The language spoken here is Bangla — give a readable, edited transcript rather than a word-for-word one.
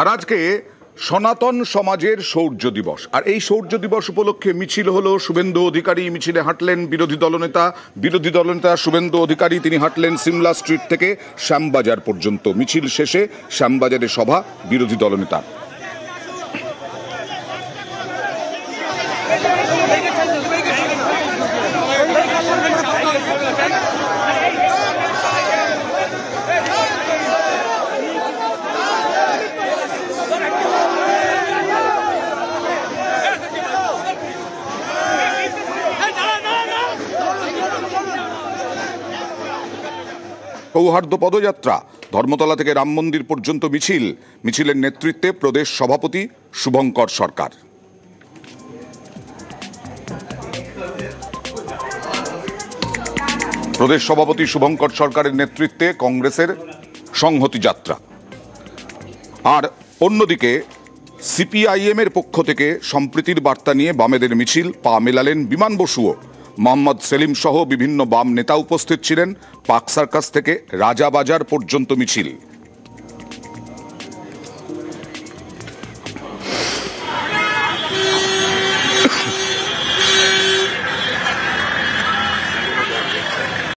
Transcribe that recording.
আর আজকে সনাতন সমাজের শৌর্য দিবস, আর এই শৌর্য দিবস উপলক্ষে মিছিল হলো। শুভেন্দু অধিকারী মিছিলে হাঁটলেন। বিরোধী দলনেতা শুভেন্দু অধিকারী তিনি হাঁটলেন সিমলা স্ট্রিট থেকে শ্যামবাজার পর্যন্ত। মিছিল শেষে শ্যামবাজারে সভা বিরোধী দলনেতা। সৌহার্দ্য পদযাত্রা, ধর্মতলা থেকে রাম মন্দির পর্যন্ত মিছিলের নেতৃত্বে প্রদেশ সভাপতি শুভঙ্কর সরকার। প্রদেশ সভাপতি শুভঙ্কর সরকারের নেতৃত্বে কংগ্রেসের সংহতি যাত্রা। আর অন্যদিকে সিপিআইএম এর পক্ষ থেকে সম্প্রীতির বার্তা নিয়ে বামেদের মিছিল। পা মেলালেন বিমান বসুও। মোহাম্মদ সেলিম সহ বিভিন্ন বাম নেতা উপস্থিত ছিলেন। পার্ক সার্কাস থেকে রাজাবাজার পর্যন্ত মিছিল।